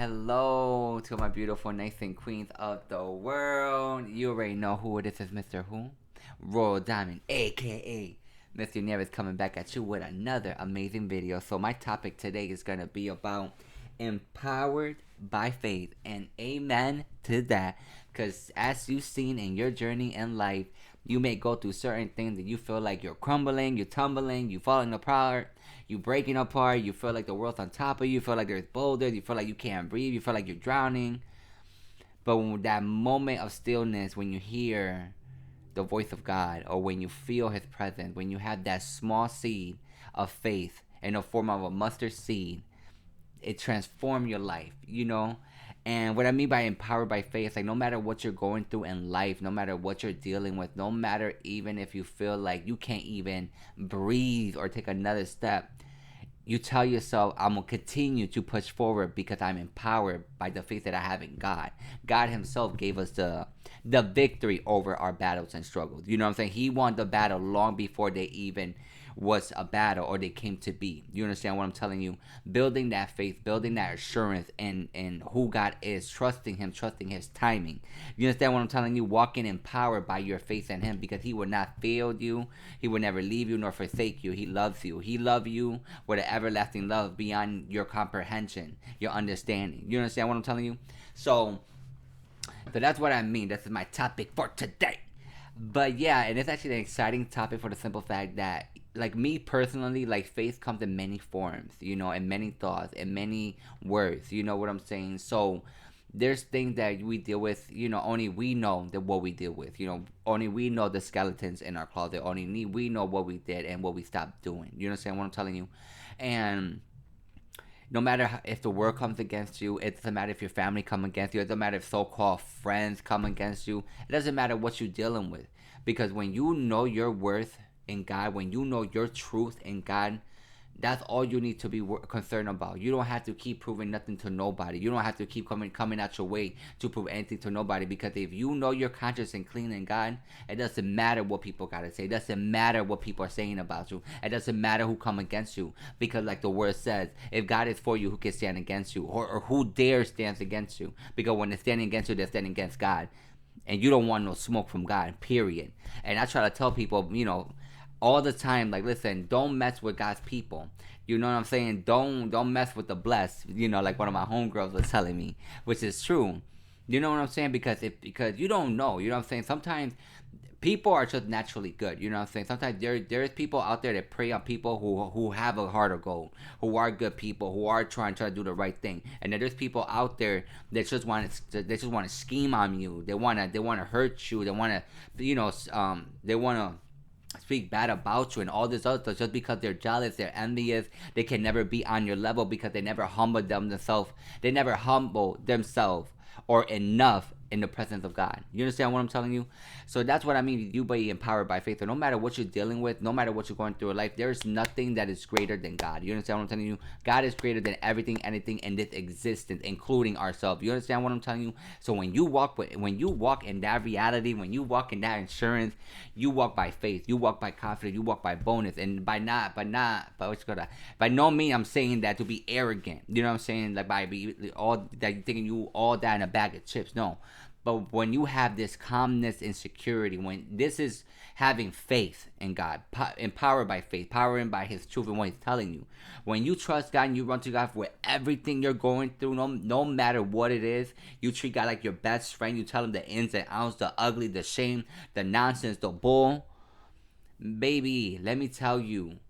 hello to my beautiful knights and queens of the world. You already know who it is, Mr. Who? Royal Diamond, aka Mr.RoyalNieves, coming back at you with another amazing video. So my topic today is going to be about empowered by faith, and amen to that, because as you've seen in your journey in life, you may go through certain things that you feel like you're crumbling, you're tumbling, you're falling apart, you breaking apart, you feel like the world's on top of you, you feel like there's boulders, you feel like you can't breathe, you feel like you're drowning. But when that moment of stillness, when you hear the voice of God, or when you feel his presence, when you have that small seed of faith in the form of a mustard seed, it transforms your life. And what I mean by empowered by faith, like no matter what you're going through in life, no matter what you're dealing with, no matter even if you feel like you can't even breathe or take another step, you tell yourself, I'm going to continue to push forward because I'm empowered by the faith that I have in God. God himself gave us the victory over our battles and struggles. You know what I'm saying? He won the battle long before they even was a battle or they came to be. You understand what I'm telling you? Building that faith, building that assurance in who God is, trusting him, trusting his timing. You understand what I'm telling you? Walking empowered by your faith in him, because he will not fail you. He will never leave you nor forsake you. He loves you. He loves you with an everlasting love beyond your comprehension, your understanding. You understand what I'm telling you? So that's what I mean. This is my topic for today. But yeah, and it's actually an exciting topic for the simple fact that, like me personally, like faith comes in many forms, in many thoughts, in many words. You know what I'm saying? So there's things that we deal with, only we know that what we deal with. Only we know the skeletons in our closet. Only we know what we did and what we stopped doing. You understand what I'm telling you? And no matter if the world comes against you, it doesn't matter if your family come against you, it doesn't matter if so-called friends come against you, it doesn't matter what you're dealing with. Because when you know your worth in God, when you know your truth in God, that's all you need to be concerned about. You don't have to keep proving nothing to nobody. You don't have to keep coming out your way to prove anything to nobody. Because if you know you're conscious and clean in God, it doesn't matter what people gotta say. It doesn't matter what people are saying about you. It doesn't matter who come against you. Because like the word says, if God is for you, who can stand against you? Or who dares stands against you? Because when they're standing against you, they're standing against God. And you don't want no smoke from God, period. And I try to tell people, all the time, like, listen, don't mess with God's people. You know what I'm saying? Don't mess with the blessed. Like one of my homegirls was telling me, which is true. You know what I'm saying? Because you don't know. You know what I'm saying? Sometimes people are just naturally good. You know what I'm saying? Sometimes there's people out there that prey on people who have a heart of gold, who are good people, who are trying to do the right thing. And then there's people out there that just want to scheme on you. They want to hurt you. They want to they want to speak bad about you and all this other stuff, just because they're jealous, they're envious, they can never be on your level because they never humble themselves. They never humble themselves or enough in the presence of God. You understand what I'm telling you? So that's what I mean. You be empowered by faith. So no matter what you're dealing with, no matter what you're going through in life, there's nothing that is greater than God. You understand what I'm telling you? God is greater than everything, anything in this existence, including ourselves. You understand what I'm telling you? So when you walk in that reality, when you walk in that insurance, you walk by faith. You walk by confidence. You walk by bonus. And by no means I'm saying that to be arrogant. You know what I'm saying? Like by all that you thinking you all that in a bag of chips. No. But when you have this calmness and security, when this is having faith in God, empowered by faith, powered by his truth and what he's telling you. When you trust God and you run to God for everything you're going through, no matter what it is, you treat God like your best friend. You tell him the ins and outs, the ugly, the shame, the nonsense, the bull. Baby, let me tell you,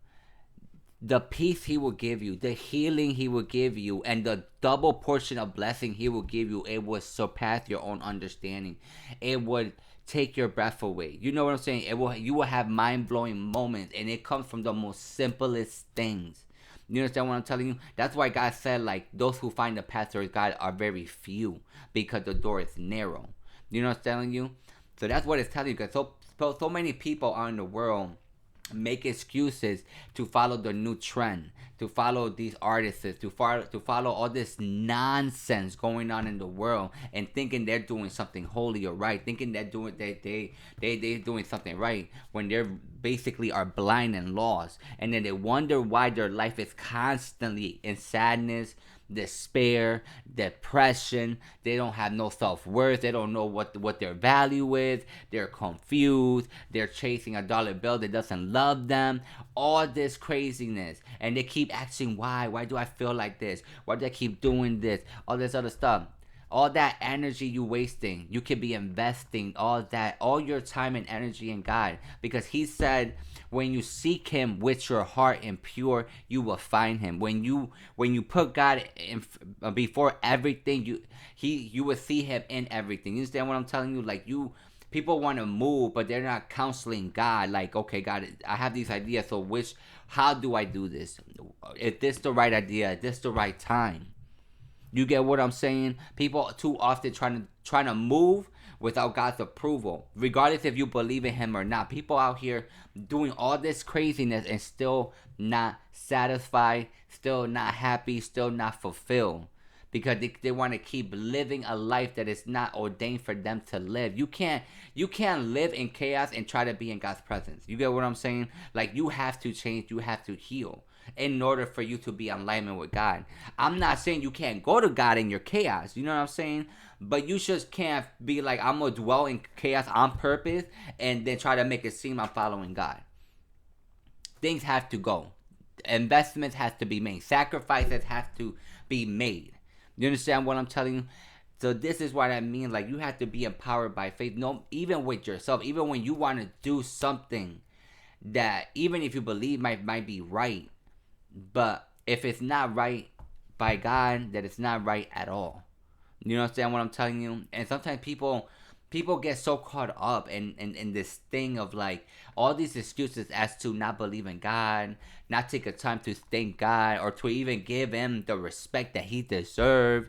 the peace he will give you, the healing he will give you, and the double portion of blessing he will give you, it will surpass your own understanding. It would take your breath away. You know what I'm saying? You will have mind-blowing moments, and it comes from the most simplest things. You understand what I'm telling you? That's why God said, like, those who find the path towards God are very few, because the door is narrow. You know what I'm telling you? So that's what it's telling you, because so many people are in the world make excuses to follow the new trend, to follow these artists, to follow all this nonsense going on in the world, and thinking they're doing something holy or right, thinking they're doing they doing something right, when they're basically are blind and lost. And then they wonder why their life is constantly in sadness, despair, depression. They don't have no self-worth. They don't know what their value is. They're confused. They're chasing a dollar bill that doesn't love them. All this craziness. And they keep asking why. Why do I feel like this? Why do I keep doing this? All this other stuff. All that energy you wasting, you could be investing all your time and energy in God, because He said, when you seek Him with your heart and pure, you will find Him. When you put God before everything, you will see Him in everything. You understand what I'm telling you? Like, people want to move, but they're not counseling God. Like, okay, God, I have these ideas, so how do I do this? Is this the right idea? Is this the right time? You get what I'm saying? People too often trying to move without God's approval, regardless if you believe in Him or not. People out here doing all this craziness and still not satisfied, still not happy, still not fulfilled, because they want to keep living a life that is not ordained for them to live. You can't live in chaos and try to be in God's presence. You get what I'm saying? Like, you have to change, you have to heal in order for you to be in alignment with God. I'm not saying you can't go to God in your chaos, you know what I'm saying? But you just can't be like, I'm gonna dwell in chaos on purpose and then try to make it seem I'm following God. Things have to go. Investments have to be made. Sacrifices have to be made. You understand what I'm telling you? So this is what I mean. Like, you have to be empowered by faith. No, even with yourself, even when you want to do something that, even if you believe might be right, but if it's not right by God, that it's not right at all. You understand what I'm telling you? And sometimes people get so caught up in this thing of like all these excuses as to not believe in God, not take a time to thank God, or to even give Him the respect that He deserves.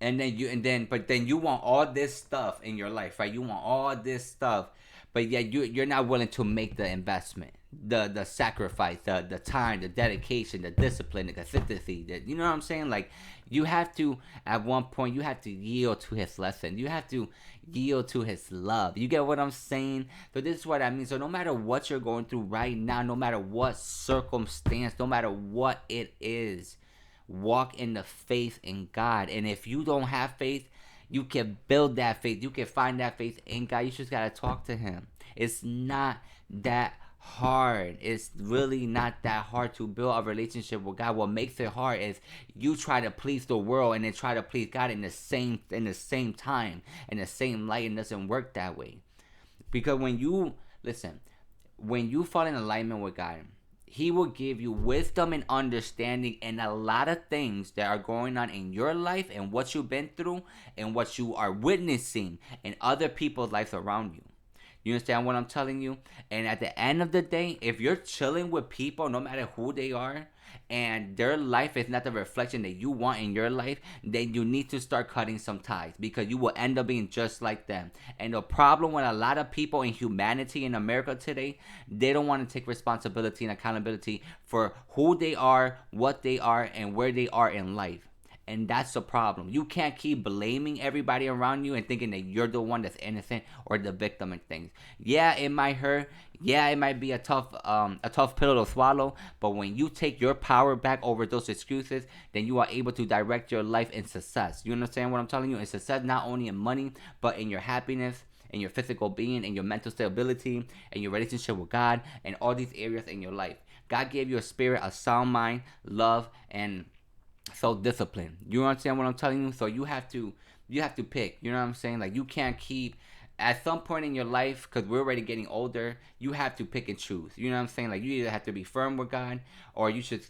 And then you want all this stuff in your life, right? You want all this stuff, but yet you're not willing to make the investment, the sacrifice, the time, the dedication, the discipline, the consistency. You know what I'm saying? Like, you have to, at one point, you have to yield to His lesson. You have to yield to His love. You get what I'm saying? So this is what I mean. So no matter what you're going through right now, no matter what circumstance, no matter what it is, walk in the faith in God. And if you don't have faith, you can build that faith. You can find that faith in God. You just gotta talk to Him. It's not that hard. It's really not that hard to build a relationship with God. What makes it hard is you try to please the world and then try to please God in the same time, in the same light. It doesn't work that way. Because when you fall in alignment with God, He will give you wisdom and understanding in a lot of things that are going on in your life and what you've been through and what you are witnessing in other people's lives around you. You understand what I'm telling you? And at the end of the day, if you're chilling with people, no matter who they are, and their life is not the reflection that you want in your life, then you need to start cutting some ties, because you will end up being just like them. And the problem with a lot of people in humanity in America today, they don't want to take responsibility and accountability for who they are, what they are, and where they are in life. And that's the problem. You can't keep blaming everybody around you and thinking that you're the one that's innocent or the victim in things. Yeah, it might hurt. Yeah, it might be a tough pill to swallow. But when you take your power back over those excuses, then you are able to direct your life in success. You understand what I'm telling you? In success, not only in money, but in your happiness, in your physical being, in your mental stability, in your relationship with God, and all these areas in your life. God gave you a spirit, a sound mind, love, and self-discipline. You understand what I'm telling you? So you have to pick. You know what I'm saying? Like, you can't keep, at some point in your life, because we're already getting older, you have to pick and choose. You know what I'm saying? Like, you either have to be firm with God, or you should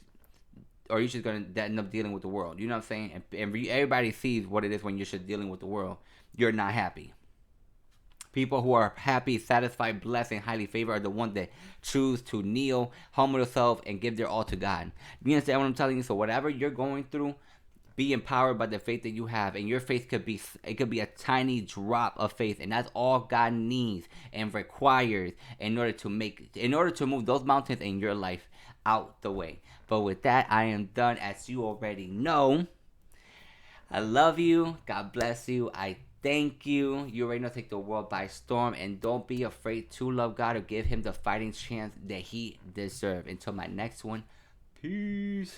gonna end up dealing with the world. You know what I'm saying? And everybody sees what it is when you're just dealing with the world. You're not happy. People who are happy, satisfied, blessed, and highly favored are the ones that choose to kneel, humble themselves, and give their all to God. You understand what I'm telling you? So whatever you're going through, be empowered by the faith that you have. And your faith could be a tiny drop of faith. And that's all God needs and requires in order to move those mountains in your life out the way. But with that, I am done. As you already know, I love you. God bless you. I thank you. You already know, take the world by storm. And don't be afraid to love God or give Him the fighting chance that He deserves. Until my next one, peace.